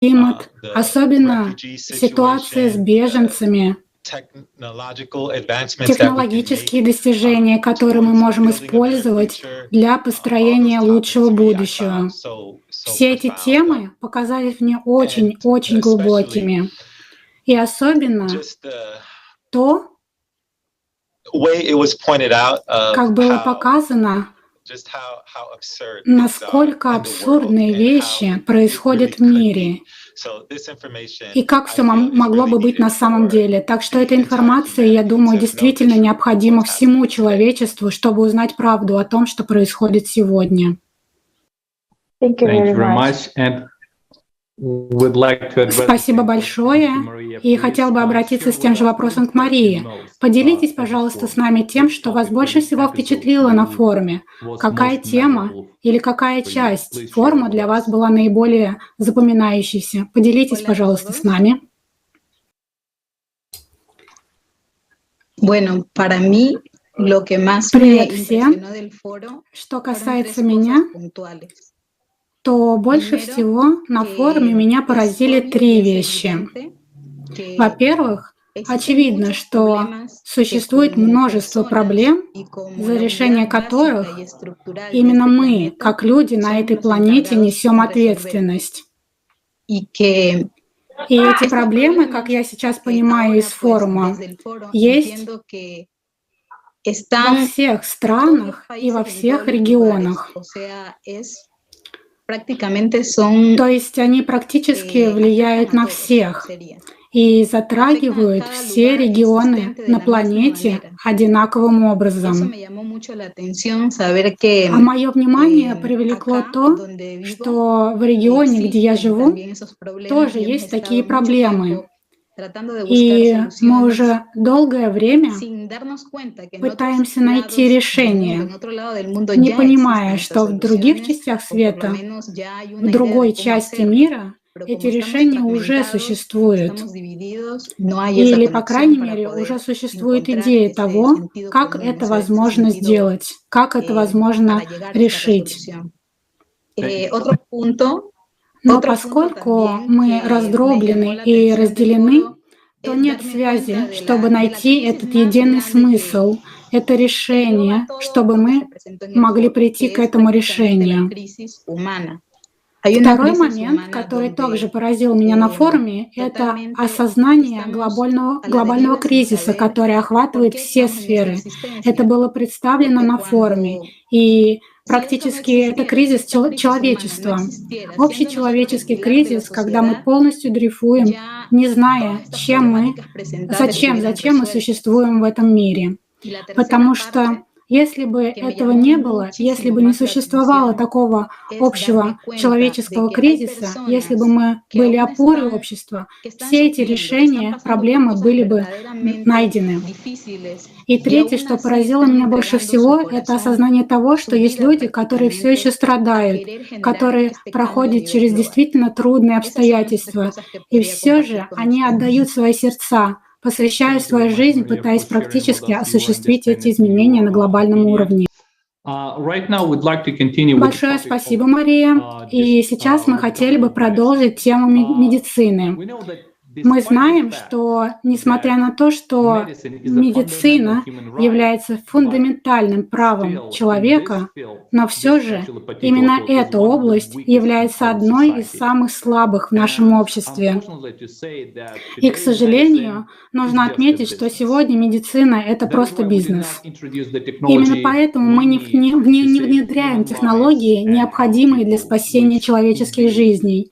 климат, особенно ситуация с беженцами, технологические достижения, которые мы можем использовать для построения лучшего будущего. Все эти темы показались мне очень-очень глубокими. И особенно то, как было показано, насколько абсурдные вещи происходят в мире, и как все могло бы быть на самом деле. Так что эта информация, я думаю, действительно необходима всему человечеству, чтобы узнать правду о том, что происходит сегодня. Спасибо большое. И хотел бы обратиться с тем же вопросом к Марии. Поделитесь, пожалуйста, с нами тем, что вас больше всего впечатлило на форуме. Какая тема или какая часть форума для вас была наиболее запоминающейся? Поделитесь, пожалуйста, с нами. Привет всем. Что касается меня, то больше всего на форуме меня поразили 3 вещи. Во-первых, очевидно, что существует множество проблем, за решение которых именно мы, как люди на этой планете, несем ответственность. И эти проблемы, как я сейчас понимаю из форума, есть во всех странах и во всех регионах. То есть они практически влияют на всех и затрагивают все регионы на планете одинаковым образом. А мое внимание привлекло то, что в регионе, где я живу, тоже есть такие проблемы. И мы уже долгое время пытаемся найти решение, не понимая, что в других частях света, в другой части мира эти решения уже существуют. Или, по крайней мере, уже существует идея того, как это возможно сделать, как это возможно решить. Но поскольку мы раздроблены и разделены, то нет связи, чтобы найти этот единый смысл, это решение, чтобы мы могли прийти к этому решению. Второй момент, который также поразил меня на форуме, это осознание глобального кризиса, который охватывает все сферы. Это было представлено на форуме. И практически это кризис человечества. Общечеловеческий кризис, когда мы полностью дрейфуем, не зная, зачем мы существуем в этом мире. Потому что если бы этого не было, если бы не существовало такого общего человеческого кризиса, если бы мы были опорой общества, все эти решения, проблемы были бы найдены. И третье, что поразило меня больше всего, это осознание того, что есть люди, которые все еще страдают, которые проходят через действительно трудные обстоятельства, и все же они отдают свои сердца, посвящая свою жизнь, пытаясь практически осуществить эти изменения на глобальном уровне. Большое спасибо, Мария. И сейчас мы хотели бы продолжить тему медицины. Мы знаем, что, несмотря на то, что медицина является фундаментальным правом человека, но все же именно эта область является одной из самых слабых в нашем обществе. И, к сожалению, нужно отметить, что сегодня медицина — это просто бизнес. Именно поэтому мы не внедряем технологии, необходимые для спасения человеческих жизней,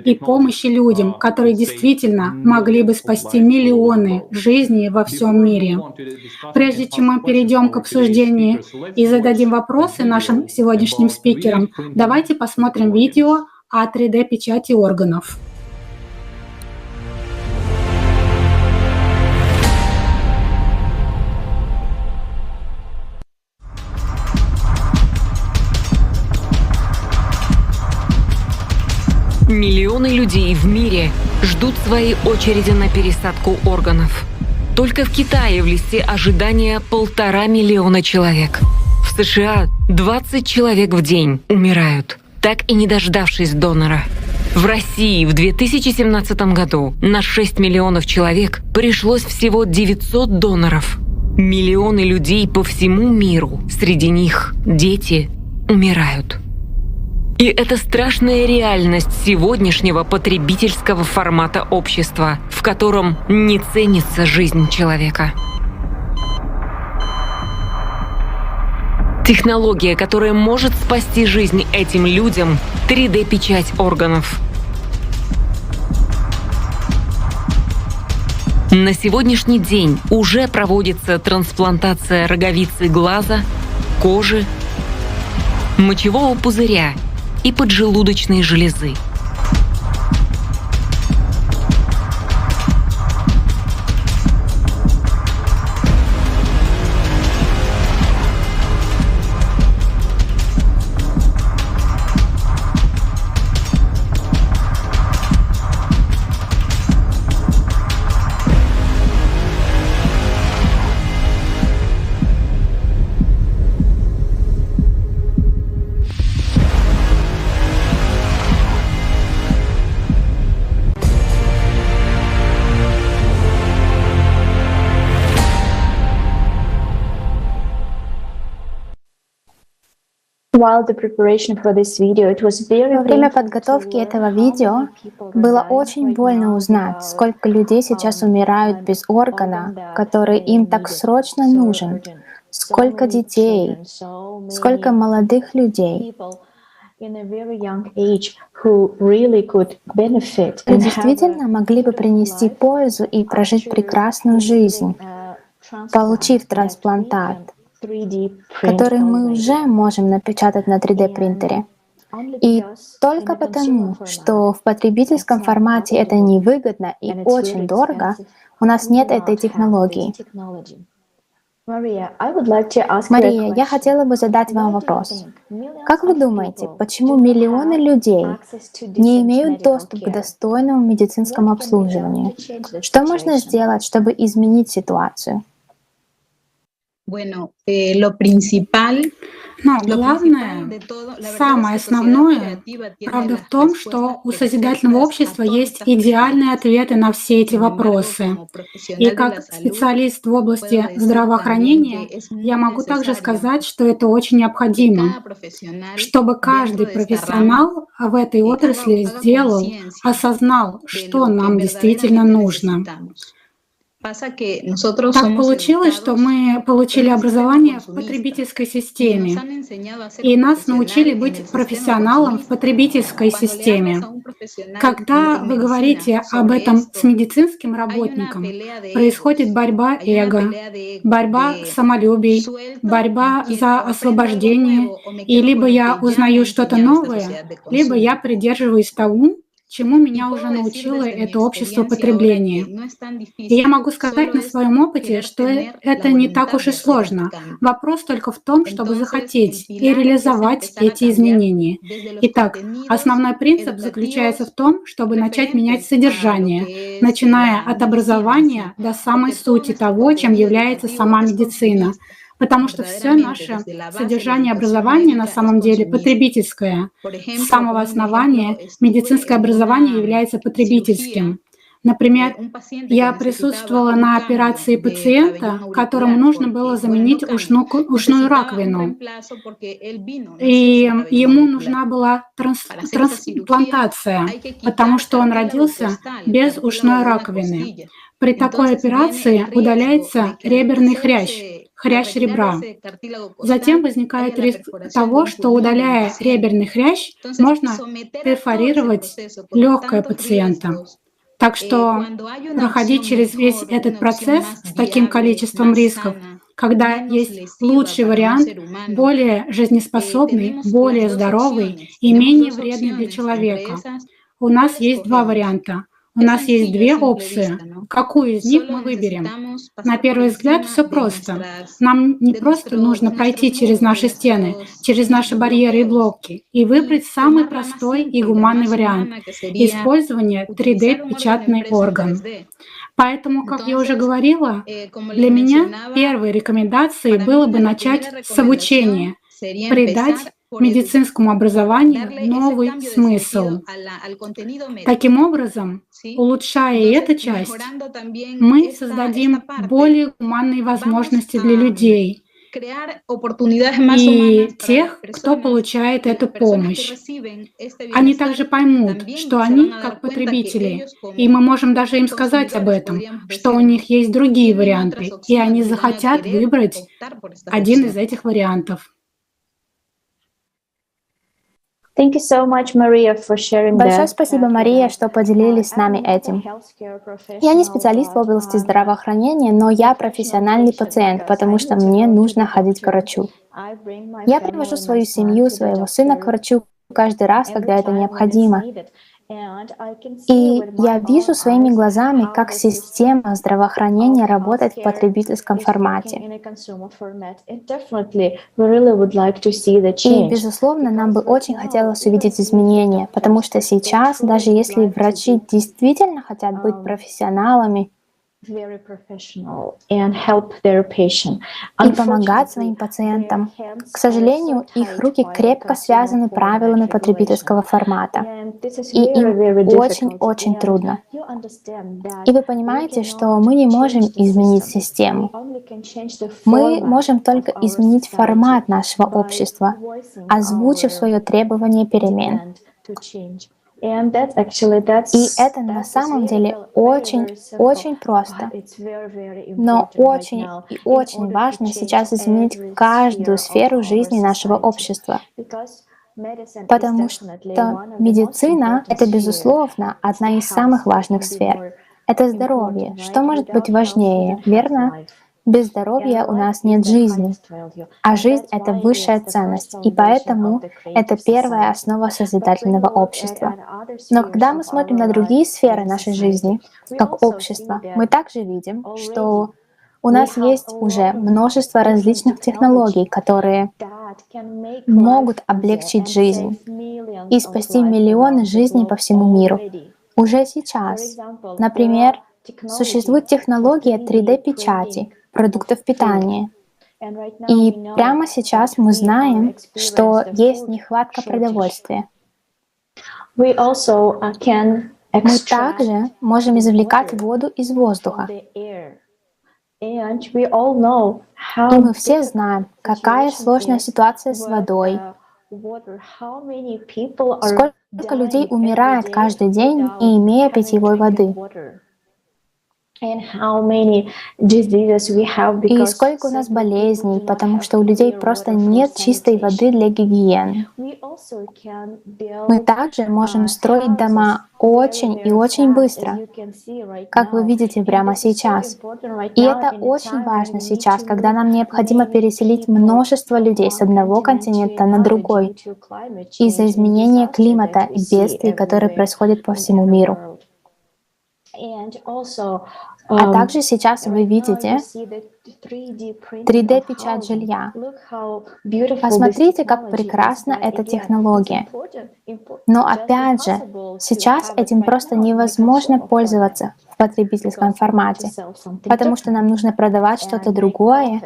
и помощи людям, которые действительно могли бы спасти миллионы жизней во всем мире. Прежде чем мы перейдем к обсуждению и зададим вопросы нашим сегодняшним спикерам, давайте посмотрим видео о 3D-печати органов. Миллионы людей в мире ждут своей очереди на пересадку органов. Только в Китае в листе ожидания 1,5 миллиона человек. В США 20 человек в день умирают, так и не дождавшись донора. В России в 2017 году на 6 миллионов человек пришлось всего 900 доноров. Миллионы людей по всему миру, среди них дети, умирают. И это страшная реальность сегодняшнего потребительского формата общества, в котором не ценится жизнь человека. Технология, которая может спасти жизнь этим людям — 3D-печать органов. На сегодняшний день уже проводится трансплантация роговицы глаза, кожи, мочевого пузыря и поджелудочной железы. Во время подготовки этого видео было очень больно узнать, сколько людей сейчас умирают без органа, который им так срочно нужен, сколько детей, сколько молодых людей. Действительно могли бы принести пользу и прожить прекрасную жизнь, получив трансплантат, который мы уже можем напечатать на 3D-принтере. И только потому, что в потребительском формате это невыгодно и очень дорого, у нас нет этой технологии. Мария, я хотела бы задать вам вопрос. Как вы думаете, почему миллионы людей не имеют доступа к достойному медицинскому обслуживанию? Что можно сделать, чтобы изменить ситуацию? Но главное, самое основное, правда в том, что у созидательного общества есть идеальные ответы на все эти вопросы. И как специалист в области здравоохранения, я могу также сказать, что это очень необходимо, чтобы каждый профессионал в этой отрасли сделал, осознал, что нам действительно нужно. Так получилось, что мы получили образование в потребительской системе, и нас научили быть профессионалом в потребительской системе. Когда вы говорите об этом с медицинским работником, происходит борьба эго, борьба самолюбий, борьба за освобождение, и либо я узнаю что-то новое, либо я придерживаюсь тому, чему меня уже научило это общество потребления. И я могу сказать на своем опыте, что это не так уж и сложно. Вопрос только в том, чтобы захотеть и реализовать эти изменения. Итак, основной принцип заключается в том, чтобы начать менять содержание, начиная от образования до самой сути того, чем является сама медицина. Потому что все наше содержание образования на самом деле потребительское. С самого основания медицинское образование является потребительским. Например, я присутствовала на операции пациента, которому нужно было заменить ушную раковину. И ему нужна была трансплантация, потому что он родился без ушной раковины. При такой операции удаляется реберный хрящ ребра. Затем возникает риск того, что, удаляя реберный хрящ, можно перфорировать легкое пациента. Так что проходить через весь этот процесс с таким количеством рисков, когда есть лучший вариант, более жизнеспособный, более здоровый и менее вредный для человека. У нас есть два варианта. У нас есть две опции. Какую из них мы выберем? На первый взгляд все просто. Нам не просто нужно пройти через наши стены, через наши барьеры и блоки и выбрать самый простой и гуманный вариант — использование 3D-печатный орган. Поэтому, как я уже говорила, для меня первой рекомендацией было бы начать с обучения, придать медицинскому образованию новый смысл. Таким образом, улучшая эту часть, мы создадим более гуманные возможности для людей и тех, кто получает эту помощь. Они также поймут, что они как потребители, и мы можем даже им сказать об этом, что у них есть другие варианты, и они захотят выбрать один из этих вариантов. Большое спасибо, Мария, что поделились с нами этим. Я не специалист в области здравоохранения, но я профессиональный пациент, потому что мне нужно ходить к врачу. Я привожу свою семью, своего сына к врачу каждый раз, когда это необходимо. И я вижу своими глазами, как система здравоохранения работает в потребительском формате. И, безусловно, нам бы очень хотелось увидеть изменения, потому что сейчас, даже если врачи действительно хотят быть профессионалами и помогать своим пациентам, к сожалению, их руки крепко связаны правилами потребительского формата, и им очень-очень трудно. И вы понимаете, что мы не можем изменить систему. Мы можем только изменить формат нашего общества, озвучив свое требование перемен. И это на самом деле очень просто. Но очень и очень важно сейчас изменить каждую сферу жизни нашего общества. Потому что медицина — это, безусловно, одна из самых важных сфер. Это здоровье. Что может быть важнее, верно? Без здоровья у нас нет жизни, а жизнь — это высшая ценность, и поэтому это первая основа созидательного общества. Но когда мы смотрим на другие сферы нашей жизни, как общество, мы также видим, что у нас есть уже множество различных технологий, которые могут облегчить жизнь и спасти миллионы жизней по всему миру. Уже сейчас, например, существует технология 3D-печати продуктов питания. И прямо сейчас мы знаем, что есть нехватка продовольствия. Мы также можем извлекать воду из воздуха. И мы все знаем, какая сложная ситуация с водой, сколько людей умирает каждый день, не имея питьевой воды. И сколько у нас болезней, потому что у людей просто нет чистой воды для гигиены. Мы также можем строить дома очень и очень быстро, как вы видите прямо сейчас. И это очень важно сейчас, когда нам необходимо переселить множество людей с одного континента на другой из-за изменения климата и бедствий, которые происходят по всему миру. А также сейчас вы видите 3D-печать жилья. Посмотрите, как прекрасна эта технология. Но опять же, сейчас этим просто невозможно пользоваться в потребительском формате, потому что нам нужно продавать что-то другое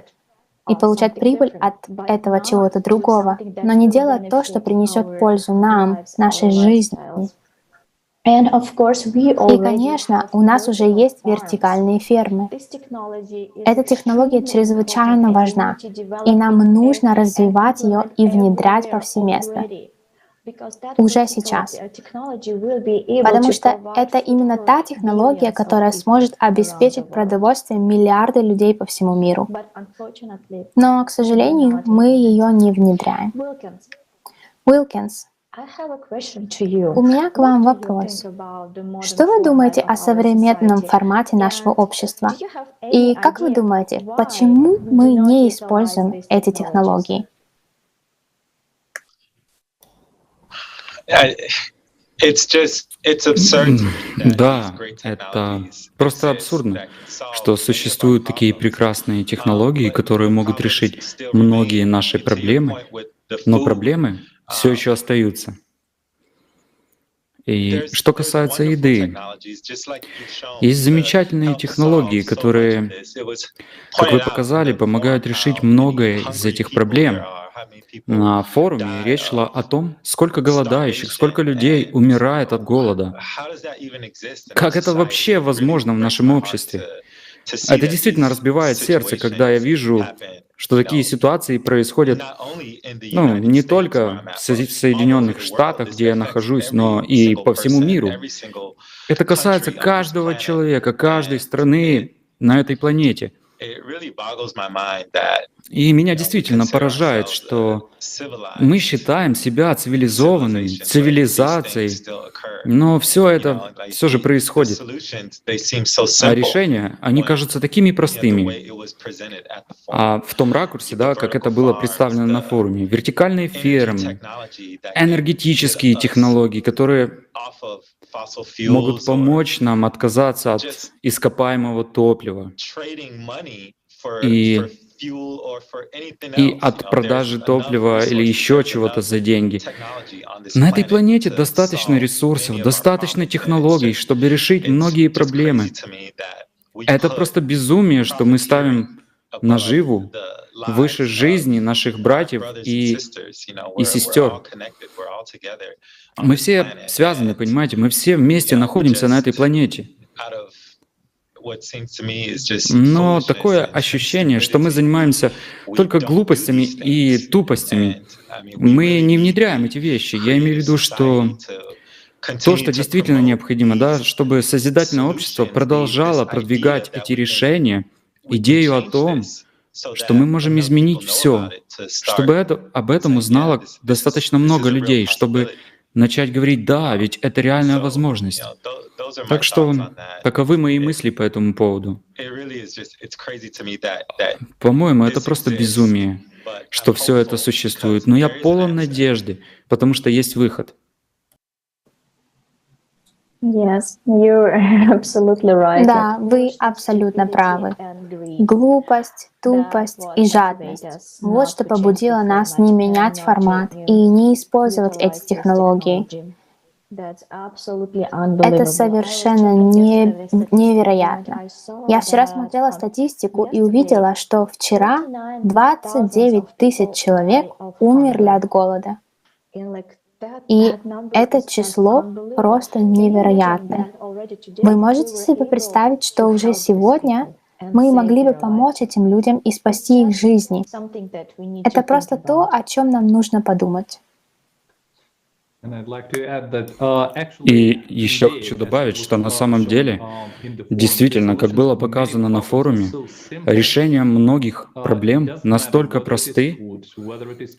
и получать прибыль от этого чего-то другого, но не делать то, что принесет пользу нам, нашей жизни. И, конечно, у нас уже есть вертикальные фермы. Эта технология чрезвычайно важна, и нам нужно развивать ее и внедрять повсеместно. Уже сейчас. Потому что это именно та технология, которая сможет обеспечить продовольствием миллиарды людей по всему миру. Но, к сожалению, мы ее не внедряем. Уилкинс, у меня к вам вопрос. Что вы думаете о современном формате нашего общества? И как вы думаете, почему мы не используем эти технологии? Да, это просто абсурдно, что существуют такие прекрасные технологии, которые могут решить многие наши проблемы, но проблемы все еще остаются. И что касается еды, есть замечательные технологии, которые, как вы показали, помогают решить многое из этих проблем. На форуме речь шла о том, сколько голодающих, сколько людей умирает от голода. Как это вообще возможно в нашем обществе? Это действительно разбивает сердце, когда я вижу, что такие ситуации происходят, не только в Соединенных Штатах, где я нахожусь, но и по всему миру. Это касается каждого человека, каждой страны на этой планете. И меня действительно поражает, что мы считаем себя цивилизованной цивилизацией, но все это все же происходит. А решения, они кажутся такими простыми. А в том ракурсе, да, как это было представлено на форуме, вертикальные фермы, энергетические технологии, которые могут помочь нам отказаться от ископаемого топлива и от продажи топлива или еще чего-то за деньги. На этой планете достаточно ресурсов, достаточно технологий, чтобы решить многие проблемы. Это просто безумие, что мы ставим наживу выше жизни наших братьев и сестер. Мы все связаны, понимаете? Мы все вместе находимся на этой планете. Но такое ощущение, что мы занимаемся только глупостями и тупостями. Мы не внедряем эти вещи. Я имею в виду, что то, что действительно необходимо, да, чтобы созидательное общество продолжало продвигать эти решения, идею о том, что мы можем изменить все, чтобы об этом узнало достаточно много людей, чтобы начать говорить, да, ведь это реальная возможность. Так что таковы мои мысли по этому поводу. По-моему, это просто безумие, что все это существует. Но я полон надежды, потому что есть выход. Да, вы абсолютно правы. Глупость, тупость и жадность. Вот что побудило нас не менять формат и не использовать эти технологии. Это совершенно невероятно. Я вчера смотрела статистику и увидела, что вчера 29 тысяч человек умерли от голода. И это число просто невероятное. Вы можете себе представить, что уже сегодня мы могли бы помочь этим людям и спасти их жизни? Это просто то, о чем нам нужно подумать. И еще хочу добавить, что на самом деле, действительно, как было показано на форуме, решения многих проблем настолько просты,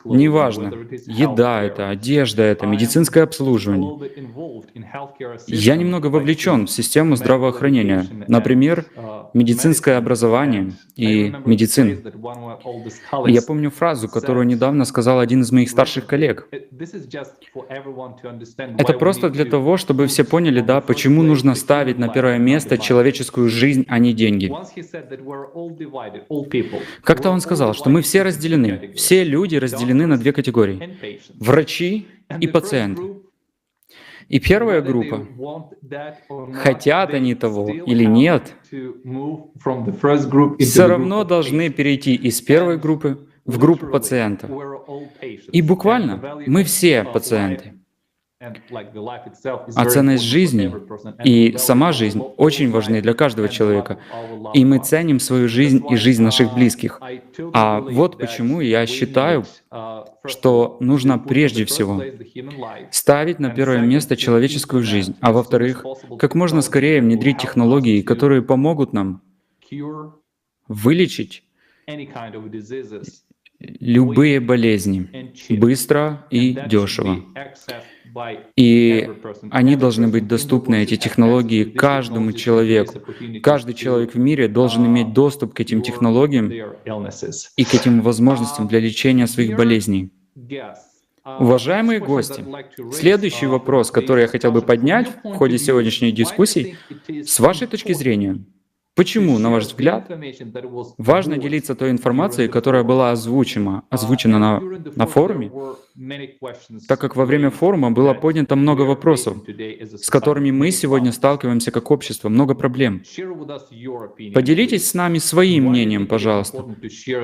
неважно, еда это, одежда это, медицинское обслуживание. Я немного вовлечен в систему здравоохранения, например, медицинское образование и медицину. Я помню фразу, которую недавно сказал один из моих старших коллег. Это просто для того, чтобы все поняли, да, почему нужно ставить на первое место человеческую жизнь, а не деньги. Как-то он сказал, что мы все разделены, все люди разделены на две категории — врачи и пациенты. И первая группа, хотят они того или нет, все равно должны перейти из первой группы в группу пациентов. И буквально мы все пациенты. А ценность жизни и сама жизнь очень важны для каждого человека. И мы ценим свою жизнь и жизнь наших близких. А вот почему я считаю, что нужно прежде всего ставить на первое место человеческую жизнь, а во-вторых, как можно скорее внедрить технологии, которые помогут нам вылечить любые болезни быстро и дешево. И они должны быть доступны, эти технологии, каждому человеку. Каждый человек в мире должен иметь доступ к этим технологиям и к этим возможностям для лечения своих болезней. Уважаемые гости, следующий вопрос, который я хотел бы поднять в ходе сегодняшней дискуссии, с вашей точки зрения, Почему, на ваш взгляд, важно делиться той информацией, которая была озвучена на форуме, так как во время форума было поднято много вопросов, с которыми мы сегодня сталкиваемся как общество, много проблем. Поделитесь с нами своим мнением, пожалуйста.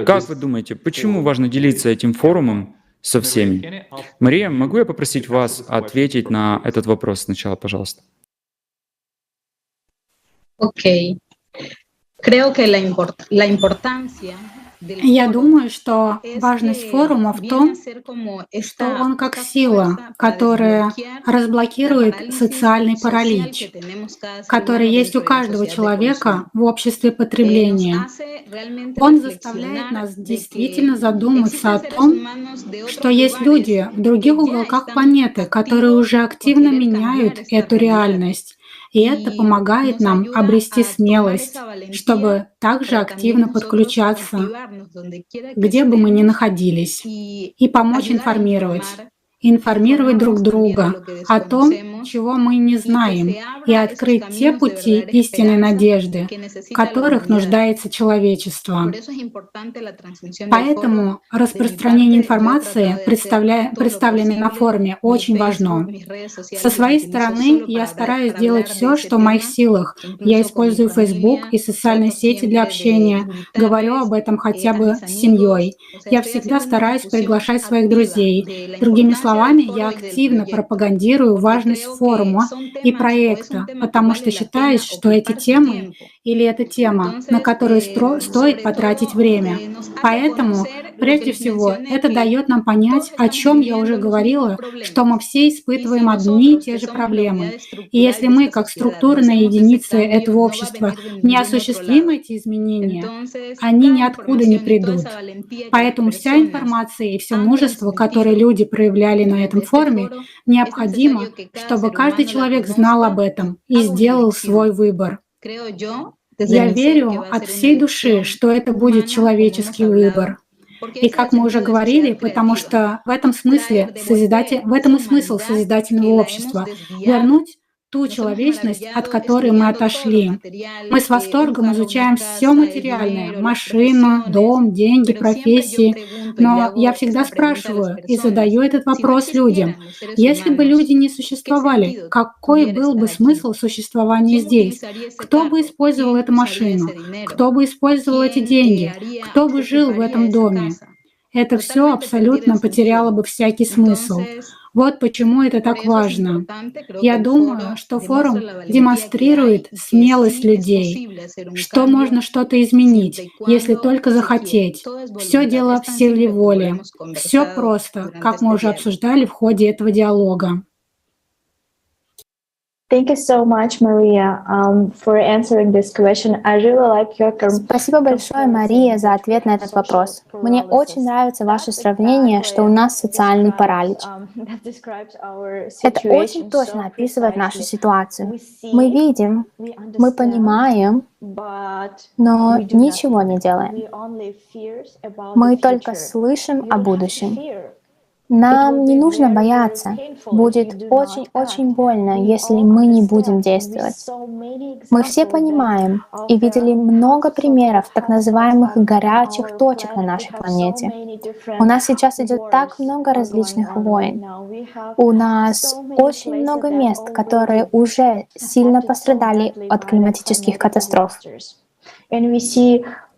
Как вы думаете, почему важно делиться этим форумом со всеми? Мария, могу я попросить вас ответить на этот вопрос сначала, пожалуйста? Ok. Creo que la importancia del Я foro думаю, что es важность que форума в viene a том, ser como что esta, он как esta сила, fuerza para которая desbloquear la разблокирует parálisis социальный social que паралич, tenemos cada ser который humano есть у dentro de la каждого sociedad de consumo. человека в обществе Nos потребления. hace realmente Он заставляет reflexionar нас de действительно que задуматься existen о seres том, humanos de что otros есть lugares люди в других que ya уголках están планеты, которые activos уже con активно querer cambiar меняют esta эту realidad. реальность. И это Y помогает nos нам ayuda обрести a tomar смелость, esa valentía чтобы также para también активно nosotros подключаться, activarnos donde quiera que где бы мы ни estemos находились, y и помочь ayudar a информировать. informar, Информировать друг informarnos también de друга lo que о том, desconocemos чего мы не y que знаем, se и abra esos открыть те caminos de пути verdadera истинной esperanza надежды, que в necesita la которых humanidad. нуждается человечество. Por eso es importante la transmisión del foro. Поэтому De mi распространение parte, yo he информации, tratado de hacer todo lo представленной на posible. форуме, Mi очень Facebook, важно. mis redes Со sociales los своей utilizo стороны solo я para стараюсь делать hablar de все, ese что в моих tema. силах. Я Incluso con mi использую Facebook familia и социальные trato сети для siempre de общения, говорю invitarles об этом хотя a бы mis с amigos. семьей. O sea, Я estoy всегда haciendo una стараюсь difusión приглашать своих activa друзей. de la Другими importancia del словами, foro я y del активно proyecto. пропагандирую Porque важность creo que форума son и temas o es un проекта, tema que потому что vale la считаю, pena что эти ocupar su темы tiempo. или эта тема, на Entonces, которую стоит sobre потратить todo, время. nos hace Поэтому, conocer lo que прежде les всего, mencioné, это que дает нам todos понять, о estamos чем я уже viviendo los mismos говорила, что мы problemas. все Y испытываем si одни и nosotros, те que же somos la проблемы. unidad И estructural если de мы, esta как sociedad, no структурная hacemos ese единица cambio, этого no va a общества, venir de не ningún otro осуществим lado. эти изменения, Entonces, они cada ниоткуда не información y toda придут. esa valentía que las Поэтому вся personas информация и все han мужество, которое transmitido люди проявляли на этом mediante este форуме, foro, es необходимо, necesario que cada чтобы ser каждый humano la человек знал об conozca y этом и haga una сделал elección. свой выбор. Creo yo, desde Я mi ser, que верю va a от ser una всей души, elección что это будет humana, como hemos человеческий выбор. hablado, porque И ese es как el мы уже sentido de говорили, sociedad потому creativa. что в этом смысле Traer de volver в esa этом и смысл humanidad que созидательного la hemos общества. desviado. Вернуть ту Nos hemos человечность, от maravillado которой мы estudiando todo lo отошли. Мы material, с восторгом un carro, изучаем una все casa, el материальное, dinero, las машину, profesiones, дом, деньги, pero siempre yo профессии. pregunto y le Но я hago всегда esta pregunta a las спрашиваю и personas. задаю этот Si no вопрос людям. existieran los seres Если бы humanos, люди не ¿qué существовали, sentido какой tuviera был бы estar aquí? смысл существования ¿Quién здесь? utilizaría ese Кто бы carro? использовал ¿Quién эту usaría машину? ese dinero? Кто бы использовал эти ¿Quién деньги? haría, Кто бы жил в ocuparía этом esa доме? casa? Это все Totalmente perdiera абсолютно el потеряло sentido. бы всякий смысл. Entonces, Вот почему это por так eso es важно. importante, creo que Я el думаю, foro что demuestra форум la valentía que hay демонстрирует y que смелость sí es людей, posible hacer un что cambio можно что-то siempre изменить, y если cuando только se quiere. захотеть. Todo es Все voluntad. дело Es в tan силе simple como lo воли. hemos Все conversado просто, durante как мы este уже diálogo. обсуждали в ходе этого диалога. Thank you so much, Maria, for answering this question. I really like your Спасибо большое, Мария, за ответ на этот вопрос. Мне очень нравится ваше сравнение, что у нас социальный паралич. Это очень точно описывает нашу ситуацию. Мы видим, мы понимаем, но ничего не делаем. Мы только слышим о будущем. Нам не нужно бояться. Будет очень-очень больно, если мы не будем действовать. Мы все понимаем и видели много примеров так называемых горячих точек на нашей планете. У нас сейчас идет так много различных войн. У нас очень много мест, которые уже сильно пострадали от климатических катастроф.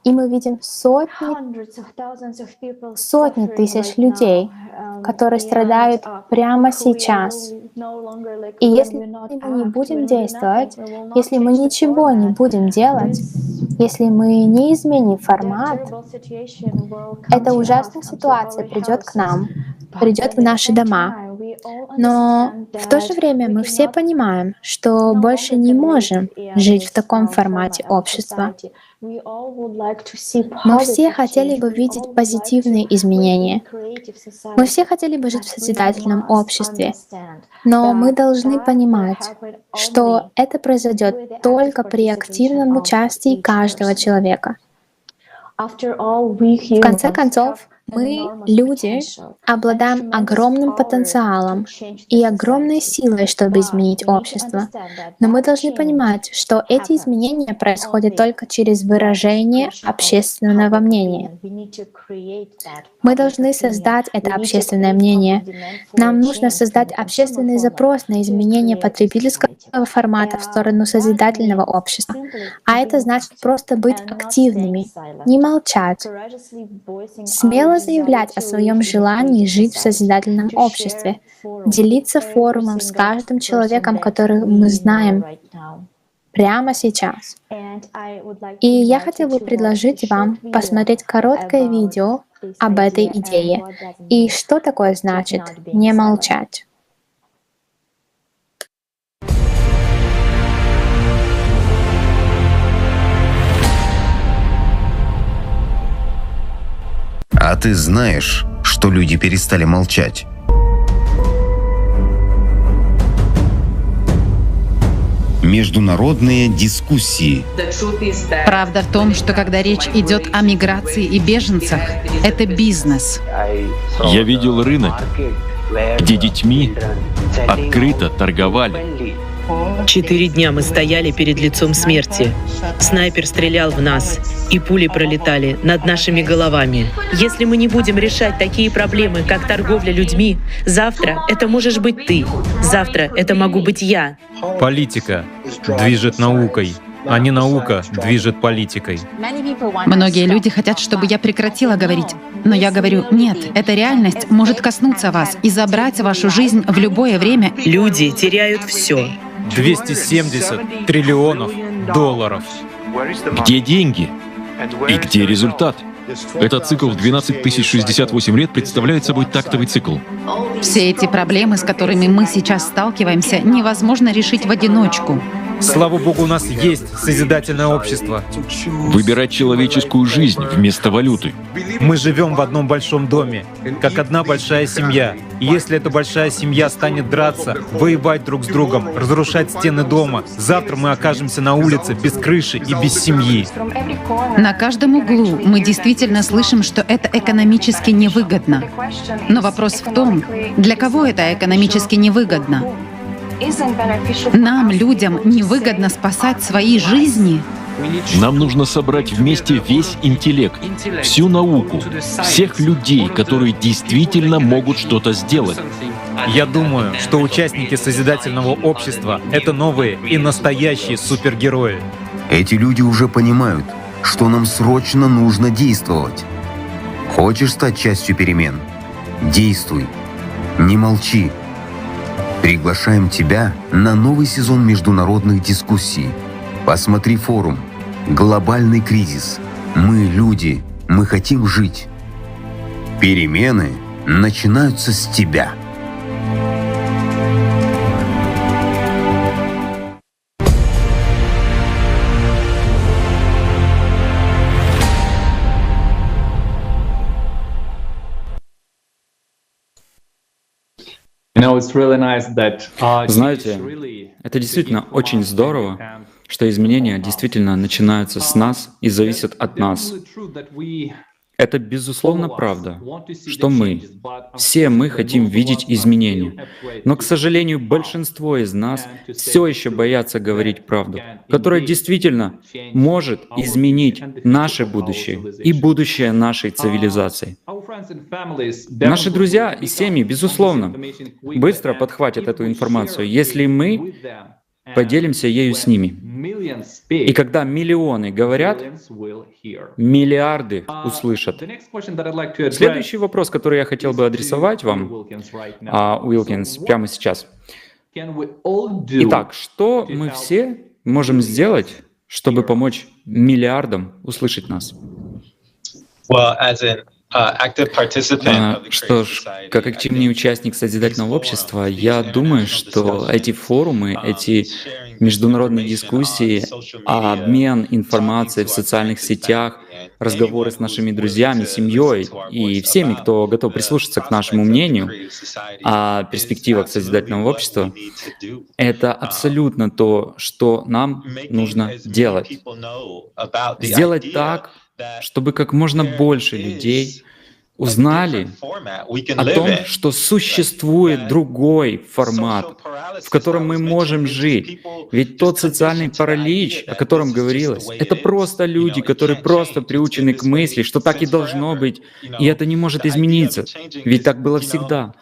И мы видим сотни тысяч людей, которые страдают прямо сейчас. И если мы не будем действовать, если мы ничего не будем делать, если мы не изменим формат, эта ужасная ситуация придет к нам, придет в наши дома. Но в то же время мы все понимаем, что больше не можем жить в таком формате общества. Мы все хотели бы видеть позитивные изменения. Мы все хотели бы жить в созидательном обществе. Но мы должны понимать, что это произойдет только при активном участии каждого человека. В конце концов, Мы, люди, обладаем огромным потенциалом и огромной силой, чтобы изменить общество. Но мы должны понимать, что эти изменения происходят только через выражение общественного мнения. Мы должны создать это общественное мнение. Нам нужно создать общественный запрос на изменение потребительского формата в сторону созидательного общества. А это значит просто быть активными, не молчать, смело заявлять о своем желании жить в созидательном обществе, делиться форумом с каждым человеком, которого мы знаем прямо сейчас. И я хотела бы предложить вам посмотреть короткое видео об этой идее и что такое значит не молчать. А ты знаешь, что люди перестали молчать? Международные дискуссии. Правда в том, что когда речь идет о миграции и беженцах, это бизнес. Я видел рынок, где детьми открыто торговали. 4 дня мы стояли перед лицом смерти. Снайпер стрелял в нас, и пули пролетали над нашими головами. Если мы не будем решать такие проблемы, как торговля людьми, завтра это можешь быть ты, завтра это могу быть я. Политика движет наукой, а не наука движет политикой. Многие люди хотят, чтобы я прекратила говорить. Но я говорю, нет, эта реальность может коснуться вас и забрать вашу жизнь в любое время. Люди теряют все. 270 триллионов долларов. Где деньги? И где результат? Этот цикл в 12 068 лет представляет собой тактовый цикл. Все эти проблемы, с которыми мы сейчас сталкиваемся, невозможно решить в одиночку. Слава Богу, у нас есть созидательное общество. Выбирать человеческую жизнь вместо валюты. Мы живем в одном большом доме, как одна большая семья. И если эта большая семья станет драться, воевать друг с другом, разрушать стены дома, завтра мы окажемся на улице без крыши и без семьи. На каждом углу мы действительно слышим, что это экономически невыгодно. Но вопрос в том, для кого это экономически невыгодно? Нам, людям, невыгодно спасать свои жизни? Нам нужно собрать вместе весь интеллект, всю науку, всех людей, которые действительно могут что-то сделать. Я думаю, что участники созидательного общества — это новые и настоящие супергерои. Эти люди уже понимают, что нам срочно нужно действовать. Хочешь стать частью перемен? Действуй. Не молчи. Приглашаем тебя на новый сезон международных дискуссий. Посмотри форум «Глобальный кризис». Мы люди, мы хотим жить. Перемены начинаются с тебя. Знаете, это действительно очень здорово, что изменения действительно начинаются с нас и зависят от нас. Это безусловно правда, что все мы хотим видеть изменения. Но, к сожалению, большинство из нас все еще боятся говорить правду, которая действительно может изменить наше будущее и будущее нашей цивилизации. Наши друзья и семьи, безусловно, быстро подхватят эту информацию, если мы поделимся ею с ними. И когда миллионы говорят, миллиарды услышат. Следующий вопрос, который я хотел бы адресовать вам, Уилкинс, прямо сейчас. Итак, что мы все можем сделать, чтобы помочь миллиардам услышать нас? Что ж, как активный участник созидательного общества, я думаю, что эти форумы, эти международные дискуссии, обмен информацией в социальных сетях, разговоры с нашими друзьями, семьей и всеми, кто готов прислушаться к нашему мнению о перспективах созидательного общества, это абсолютно то, что нам нужно делать. Сделать так, чтобы как можно больше людей узнали о том, что существует другой формат, в котором мы можем жить. Ведь тот социальный паралич, о котором говорилось, это просто люди, которые просто приучены к мысли, что так и должно быть, и это не может измениться. Ведь так было всегда.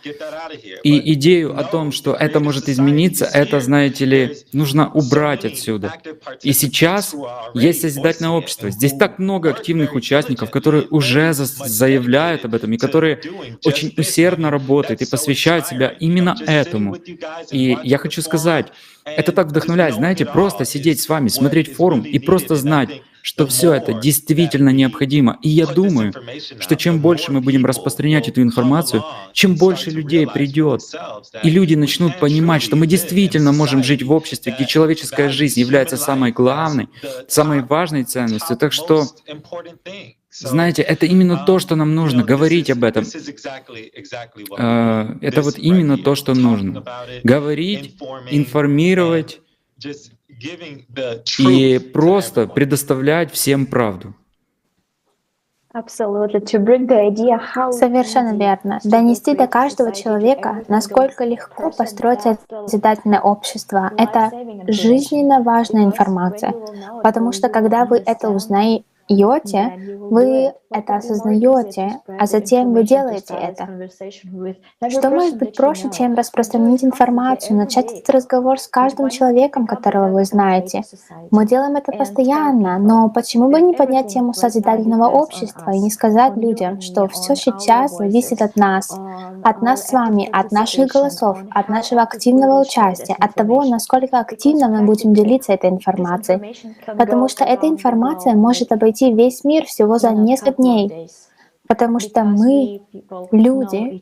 И идею о том, что это может измениться, это, знаете ли, нужно убрать отсюда. И сейчас есть созидательное общество. Здесь так много активных участников, которые уже заявляют об этом, и которые очень усердно работают и посвящают себя именно этому. И я хочу сказать, это так вдохновляет, знаете, просто сидеть с вами, смотреть форум и просто знать, что все это действительно необходимо. И я думаю, что чем больше мы будем распространять эту информацию, чем больше людей придет, и люди начнут понимать, что мы действительно можем жить в обществе, где человеческая жизнь является самой главной, самой важной ценностью. Так что, знаете, это именно то, что нам нужно, говорить об этом. Это вот именно то, что нужно. Говорить, информировать и просто предоставлять всем правду. Совершенно верно. Донести до каждого человека, насколько легко построить созидательное общество. Это жизненно важная информация, потому что когда вы это узнаете, вы это осознаете, а затем вы делаете это. Что может быть проще, чем распространить информацию, начать этот разговор с каждым человеком, которого вы знаете? Мы делаем это постоянно, но почему бы не поднять тему созидательного общества и не сказать людям, что все сейчас зависит от нас с вами, от наших голосов, от нашего активного участия, от того, насколько активно мы будем делиться этой информацией. Потому что эта информация может обойти весь мир всего за несколько дней. Потому что мы, люди,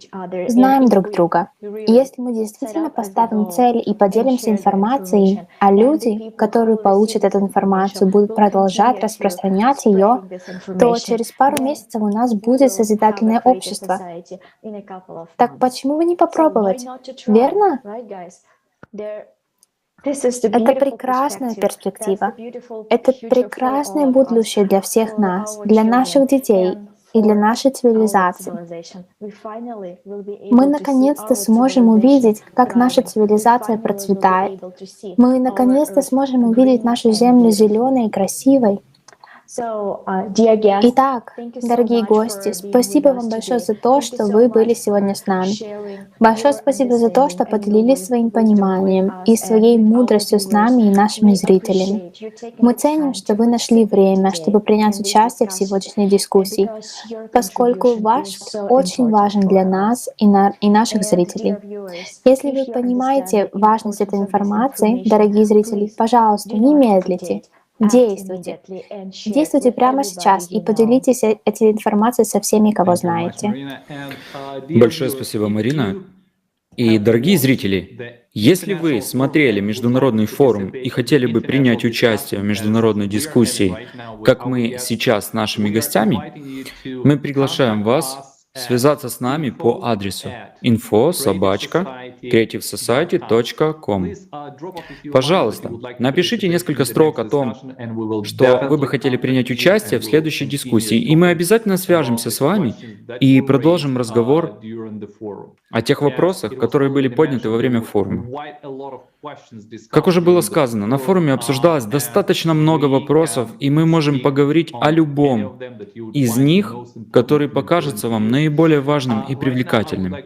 знаем друг друга. И если мы действительно поставим цель и поделимся информацией, а люди, которые получат эту информацию, будут продолжать распространять ее, то через пару месяцев у нас будет созидательное общество. Так почему бы не попробовать? Верно? Это прекрасная перспектива. Это прекрасное будущее для всех нас, для наших детей и для нашей цивилизации. Мы наконец-то сможем увидеть, как наша цивилизация процветает. Мы наконец-то сможем увидеть нашу землю зеленой и красивой. Итак, дорогие гости, спасибо вам большое за то, что вы были сегодня с нами. Большое спасибо за то, что поделились своим пониманием и своей мудростью с нами и нашими зрителями. Мы ценим, что вы нашли время, чтобы принять участие в сегодняшней дискуссии, поскольку ваш очень важен для нас и наших зрителей. Если вы понимаете важность этой информации, дорогие зрители, пожалуйста, не медлите. Действуйте. Действуйте прямо сейчас и поделитесь этой информацией со всеми, кого знаете. Большое спасибо, Марина. И, дорогие зрители, если вы смотрели международный форум и хотели бы принять участие в международной дисcussии, как мы сейчас с нашими гостями, мы приглашаем вас связаться с нами по адресу info@creativesociety.com. Пожалуйста, напишите несколько строк о том, что вы бы хотели принять участие в следующей дискуссии, и мы обязательно свяжемся с вами и продолжим разговор о тех вопросах, которые были подняты во время форума. Как уже было сказано, на форуме обсуждалось достаточно много вопросов, и мы можем поговорить о любом из них, который покажется вам наиболее важным и привлекательным.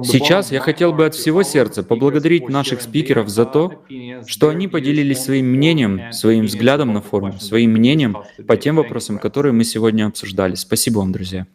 Сейчас я хотел бы от всего сердца поблагодарить наших спикеров за то, что они поделились своим мнением, своим взглядом на форум, своим мнением по тем вопросам, которые мы сегодня обсуждали. Спасибо вам, друзья.